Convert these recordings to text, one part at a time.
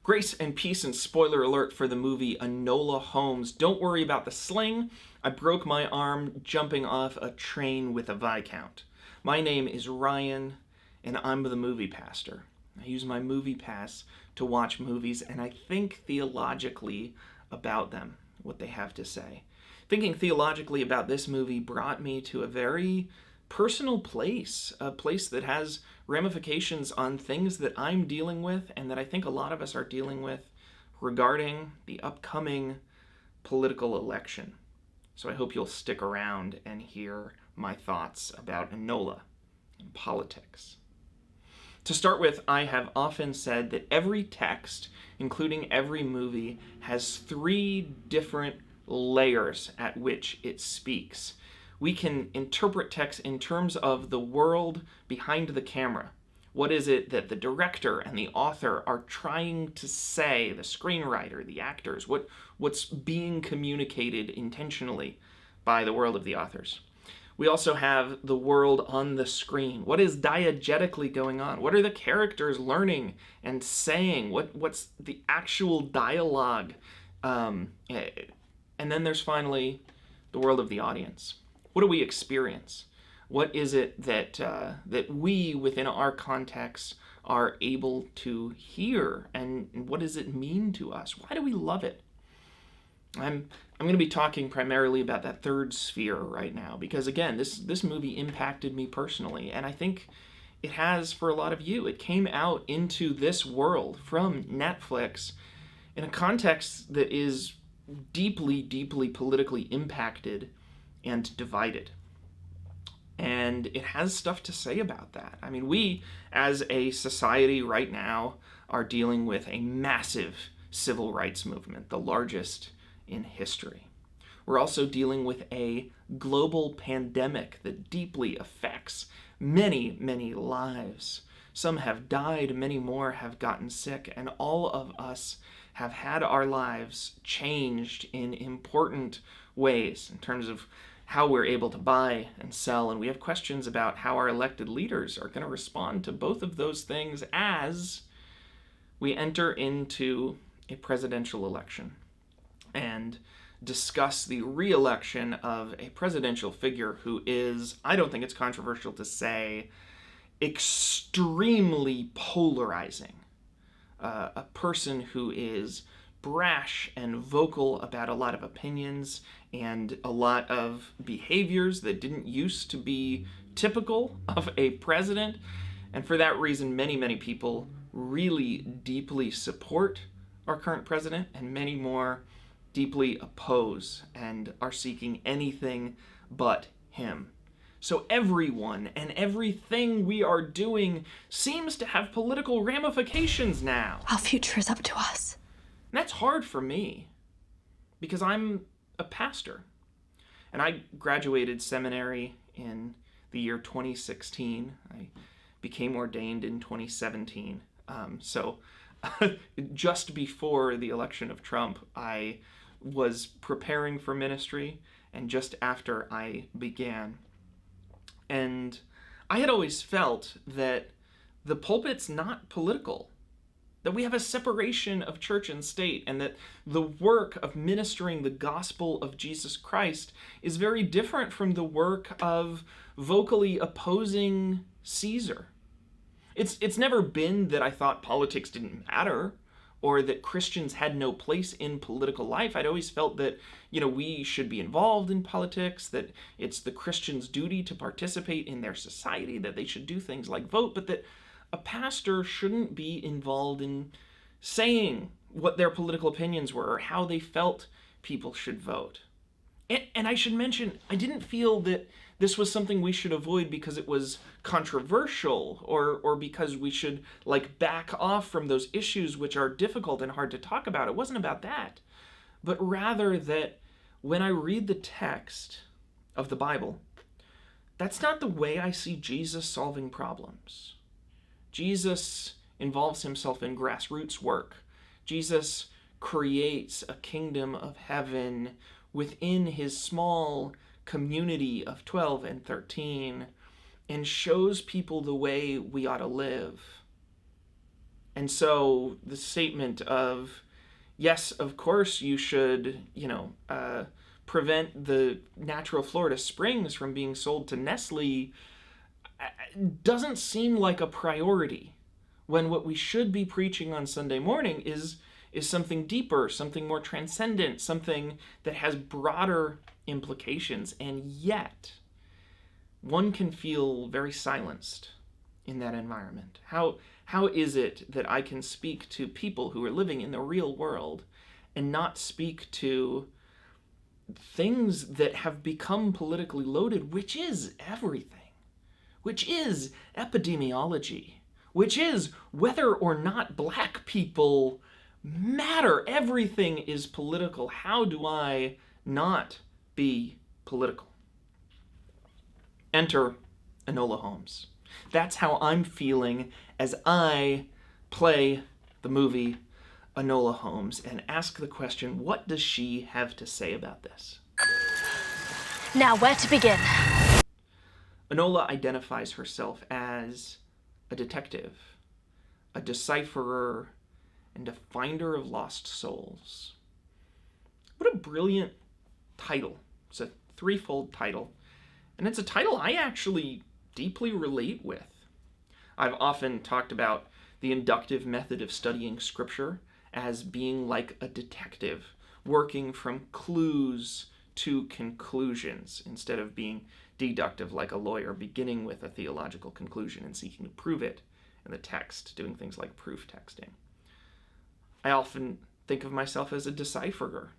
Grace and peace and spoiler alert for the movie Enola Holmes. Don't worry about the sling. I broke my arm jumping off a train with a Viscount. My name is Ryan, and I'm the movie pastor. I use my movie pass to watch movies, and I think theologically about them, what they have to say. Thinking theologically about this movie brought me to a very personal place, a place that has ramifications on things that I'm dealing with and that I think a lot of us are dealing with regarding the upcoming political election. So I hope you'll stick around and hear my thoughts about Enola and politics. To start with, I have often said that every text, including every movie, has three different layers at which it speaks. We can interpret text in terms of the world behind the camera. What is it that the director and the author are trying to say, the screenwriter, the actors, what's being communicated intentionally by the world of the authors. We also have the world on the screen. What is diegetically going on? What are the characters learning and saying? What's the actual dialogue? And then there's finally the world of the audience. What do we experience? What is it that we, within our context, are able to hear? And what does it mean to us? Why do we love it? I'm going to be talking primarily about that third sphere right now, because again, this movie impacted me personally, and I think it has for a lot of you. It came out into this world from Netflix in a context that is deeply, deeply politically impacted and divided. And it has stuff to say about that. I mean, we, as a society right now, are dealing with a massive civil rights movement, the largest in history. We're also dealing with a global pandemic that deeply affects many, many lives. Some have died, many more have gotten sick, and all of us have had our lives changed in important ways in terms of how we're able to buy and sell, and we have questions about how our elected leaders are going to respond to both of those things as we enter into a presidential election and discuss the re-election of a presidential figure who is, I don't think it's controversial to say, extremely polarizing. A person who is brash and vocal about a lot of opinions and a lot of behaviors that didn't used to be typical of a president. And for that reason, many, many people really deeply support our current president, and many more deeply oppose and are seeking anything but him. So everyone and everything we are doing seems to have political ramifications now. Our future is up to us. And that's hard for me because I'm a pastor. And I graduated seminary in the year 2016. I became ordained in 2017. So just before the election of Trump, I was preparing for ministry, and just after I began. And I had always felt that the pulpit's not political, that we have a separation of church and state, and that the work of ministering the gospel of Jesus Christ is very different from the work of vocally opposing Caesar. It's never been that I thought politics didn't matter or that Christians had no place in political life. I'd always felt that, we should be involved in politics, that it's the Christians' duty to participate in their society, that they should do things like vote, but that a pastor shouldn't be involved in saying what their political opinions were or how they felt people should vote. And I should mention, I didn't feel that this was something we should avoid because it was controversial or because we should back off from those issues which are difficult and hard to talk about. It wasn't about that, but rather that when I read the text of the Bible, that's not the way I see Jesus solving problems. Jesus involves himself in grassroots work. Jesus creates a kingdom of heaven within his small community of 12 and 13 and shows people the way we ought to live. And so the statement of, yes, of course you should, prevent the natural Florida springs from being sold to Nestle doesn't seem like a priority, when what we should be preaching on Sunday morning is something deeper, something more transcendent, something that has broader implications. And yet, one can feel very silenced in that environment. How is it that I can speak to people who are living in the real world and not speak to things that have become politically loaded, which is everything, which is epidemiology, which is whether or not black people matter? Everything is political. How do I not be political? Enter Enola Holmes. That's how I'm feeling as I play the movie Enola Holmes and ask the question, what does she have to say about this? Now, where to begin? Enola identifies herself as a detective, a decipherer, and a finder of lost souls. What a brilliant title. It's a threefold title, and it's a title I actually deeply relate with. I've often talked about the inductive method of studying scripture as being like a detective, working from clues to conclusions instead of being deductive like a lawyer, beginning with a theological conclusion and seeking to prove it in the text, doing things like proof texting. I often think of myself as a decipherer,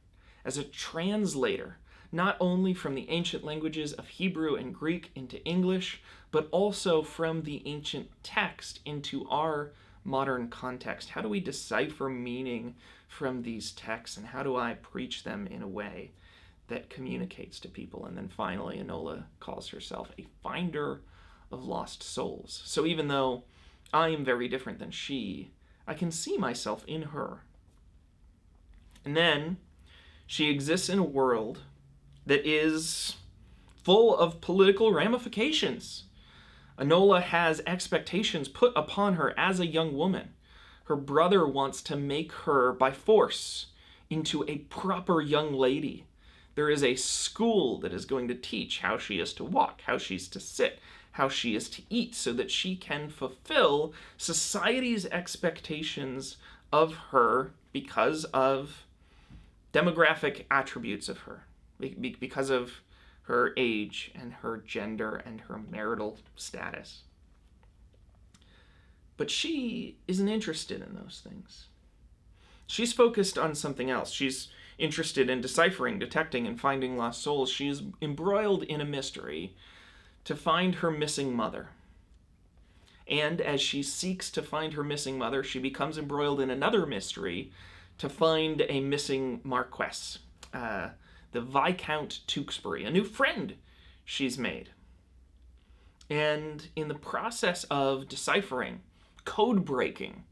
as a translator, not only from the ancient languages of Hebrew and Greek into English, but also from the ancient text into our modern context. How do we decipher meaning from these texts, and how do I preach them in a way that communicates to people? And then finally, Enola calls herself a finder of lost souls. So even though I am very different than she, I can see myself in her. And then she exists in a world that is full of political ramifications. Enola has expectations put upon her as a young woman. Her brother wants to make her, by force, into a proper young lady. There is a school that is going to teach how she is to walk, how she's to sit, how she is to eat, so that she can fulfill society's expectations of her because of demographic attributes of her, because of her age and her gender and her marital status. But she isn't interested in those things. She's focused on something else. She's interested in deciphering, detecting, and finding lost souls. She is embroiled in a mystery to find her missing mother. And as she seeks to find her missing mother, she becomes embroiled in another mystery to find a missing Marquess, the Viscount Tewkesbury, a new friend she's made. And in the process of deciphering, code breaking,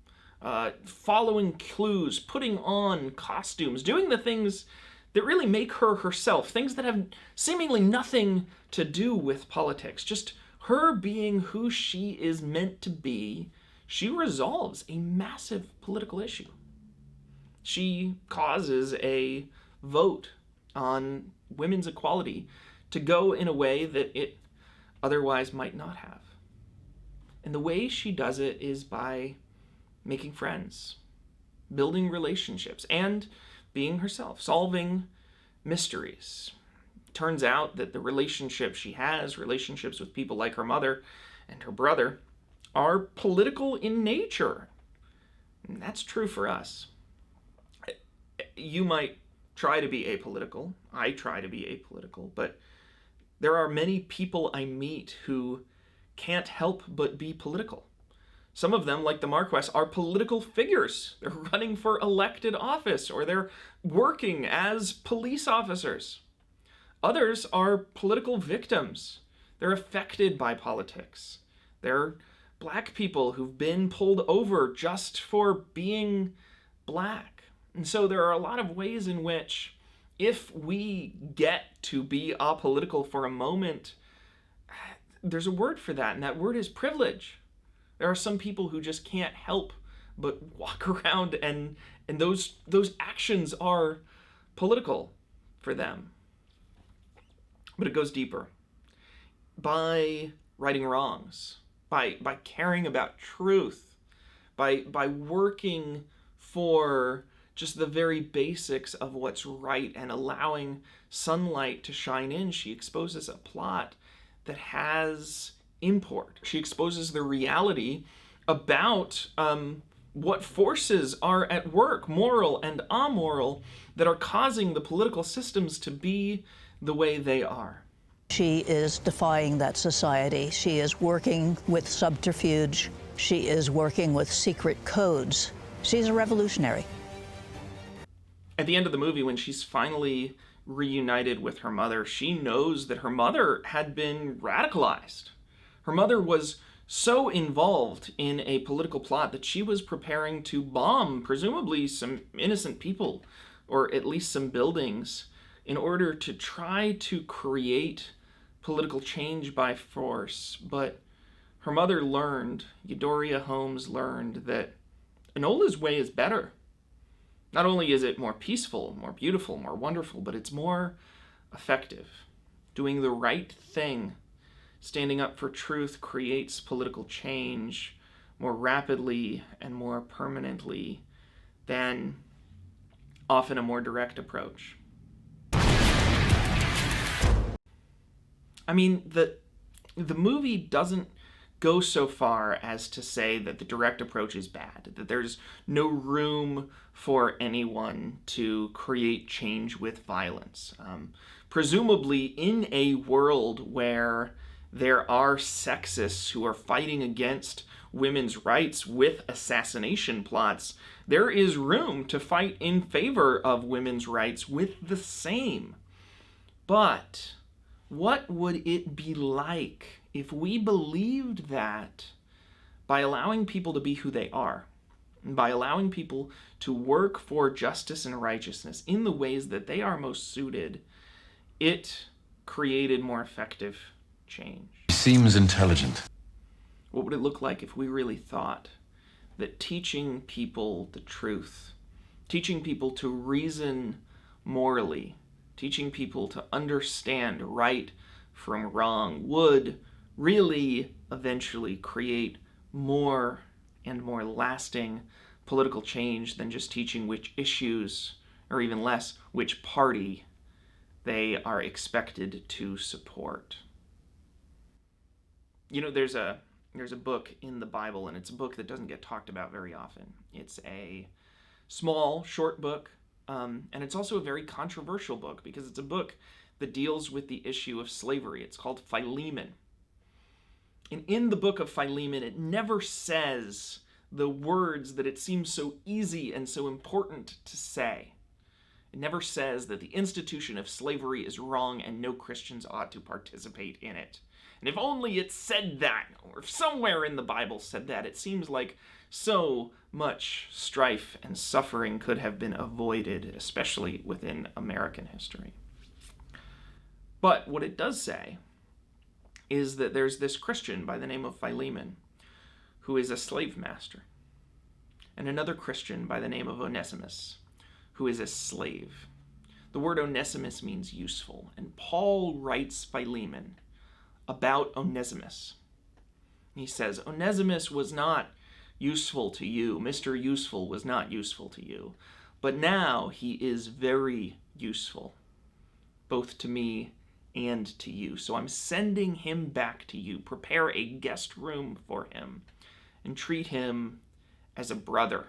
following clues, putting on costumes, doing the things that really make her herself, things that have seemingly nothing to do with politics, just her being who she is meant to be, she resolves a massive political issue. She causes a vote on women's equality to go in a way that it otherwise might not have. And the way she does it is by making friends, building relationships, and being herself, solving mysteries. It turns out that the relationships she has, relationships with people like her mother and her brother, are political in nature. And that's true for us. You might try to be apolitical. I try to be apolitical, but there are many people I meet who can't help but be political. Some of them, like the Marquess, are political figures. They're running for elected office, or they're working as police officers. Others are political victims. They're affected by politics. They're black people who've been pulled over just for being black. And so there are a lot of ways in which, if we get to be apolitical for a moment, there's a word for that, and that word is privilege. There are some people who just can't help but walk around and those actions are political for them. But it goes deeper. By righting wrongs, by caring about truth, by working for just the very basics of what's right and allowing sunlight to shine in, she exposes a plot that has import. She exposes the reality about what forces are at work, moral and amoral, that are causing the political systems to be the way they are. She is defying that society. She is working with subterfuge. She is working with secret codes. She's a revolutionary. At the end of the movie, when she's finally reunited with her mother, she knows that her mother had been radicalized. Her mother was so involved in a political plot that she was preparing to bomb, presumably, some innocent people, or at least some buildings, in order to try to create political change by force. But her mother learned, Eudora Holmes learned, that Enola's way is better. Not only is it more peaceful, more beautiful, more wonderful, but it's more effective. Doing the right thing, standing up for truth, creates political change more rapidly and more permanently than often a more direct approach. I mean, the movie doesn't go so far as to say that the direct approach is bad, that there's no room for anyone to create change with violence. Presumably, in a world where there are sexists who are fighting against women's rights with assassination plots, there is room to fight in favor of women's rights with the same. But what would it be like if we believed that by allowing people to be who they are, by allowing people to work for justice and righteousness in the ways that they are most suited, it created more effective change? Seems intelligent. What would it look like if we really thought that teaching people the truth, teaching people to reason morally, teaching people to understand right from wrong would really eventually create more and more lasting political change than just teaching which issues, or even less, which party they are expected to support? You know, there's a book in the Bible, and it's a book that doesn't get talked about very often. It's a small, short book, and it's also a very controversial book because it's a book that deals with the issue of slavery. It's called Philemon. And in the book of Philemon, it never says the words that it seems so easy and so important to say. It never says that the institution of slavery is wrong and no Christians ought to participate in it. And if only it said that, or if somewhere in the Bible said that, it seems like so much strife and suffering could have been avoided, especially within American history. But what it does say is that there's this Christian by the name of Philemon who is a slave master, and another Christian by the name of Onesimus who is a slave. The word Onesimus means useful, and Paul writes Philemon about Onesimus. He says, Onesimus was not useful to you. Mr. Useful was not useful to you. But now he is very useful, both to me and to you. So I'm sending him back to you. Prepare a guest room for him and treat him as a brother.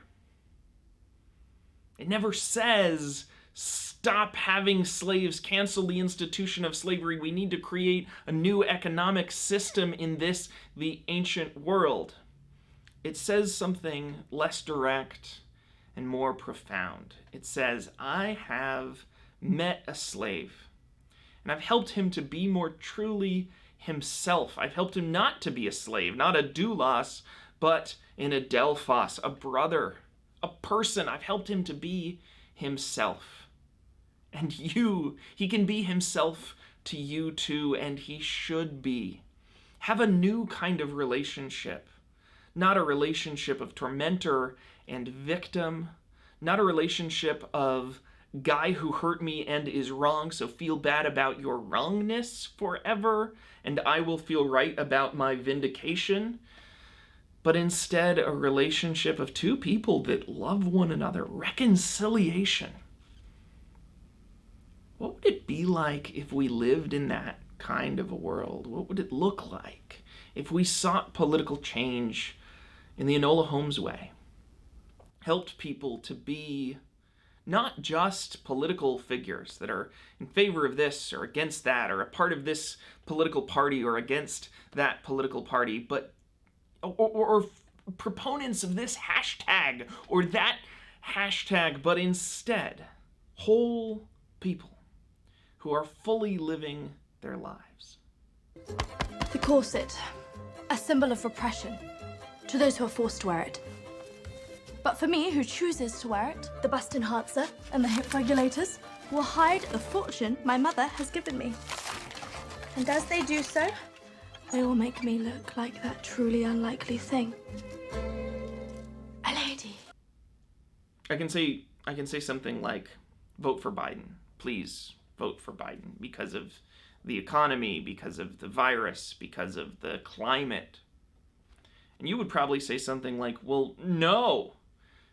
It never says, stop having slaves, cancel the institution of slavery. We need to create a new economic system in this, the ancient world. It says something less direct and more profound. It says, I have met a slave, and I've helped him to be more truly himself. I've helped him not to be a slave, not a doulos, but an adelphos, a brother, a person. I've helped him to be himself. And he can be himself to you too, and he should be. Have a new kind of relationship, not a relationship of tormentor and victim, not a relationship of guy who hurt me and is wrong, so feel bad about your wrongness forever, and I will feel right about my vindication, but instead a relationship of two people that love one another, reconciliation. What would it be like if we lived in that kind of a world? What would it look like if we sought political change in the Enola Holmes way? Helped people to be not just political figures that are in favor of this or against that, or a part of this political party or against that political party, but or proponents of this hashtag or that hashtag, but instead whole people who are fully living their lives. The corset, a symbol of repression to those who are forced to wear it. But for me, who chooses to wear it, the bust enhancer and the hip regulators will hide the fortune my mother has given me. And as they do so, they will make me look like that truly unlikely thing. A lady. I can say something like, vote for Biden. Please vote for Biden because of the economy, because of the virus, because of the climate. And you would probably say something like, well, no,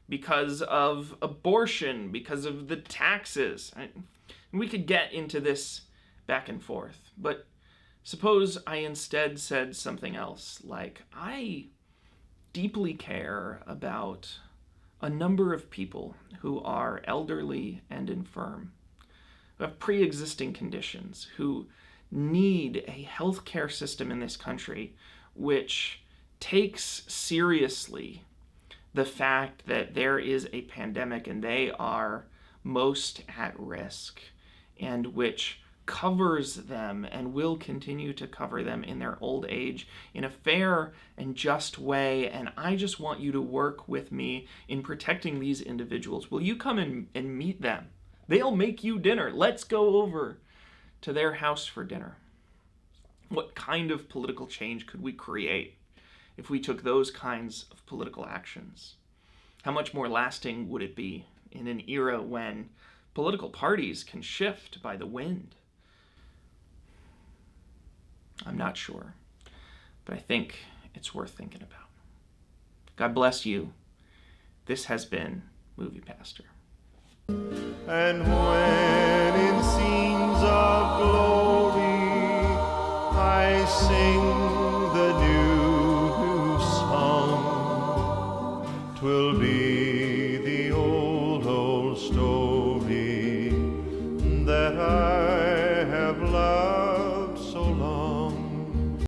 because of abortion, because of the taxes. And we could get into this back and forth. But suppose I instead said something else, like, I deeply care about a number of people who are elderly and infirm, who have pre-existing conditions, who need a healthcare system in this country which takes seriously the fact that there is a pandemic and they are most at risk, and which covers them and will continue to cover them in their old age in a fair and just way. And I just want you to work with me in protecting these individuals. Will you come and meet them? They'll make you dinner. Let's go over to their house for dinner. What kind of political change could we create if we took those kinds of political actions? How much more lasting would it be in an era when political parties can shift by the wind? I'm not sure, but I think it's worth thinking about. God bless you. This has been MoviePastor. And when in scenes of glory I sing the new song, 'twill be the old story that I have loved so long.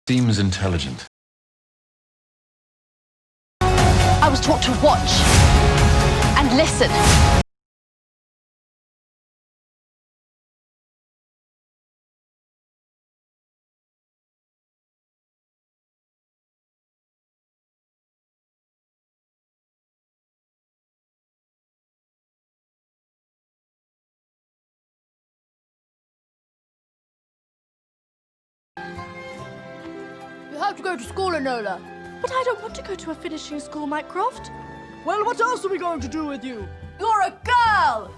Seems intelligent. I was taught to watch and listen. You have to go to school, Enola. But I don't want to go to a finishing school, Mycroft. Well, what else are we going to do with you? You're a girl!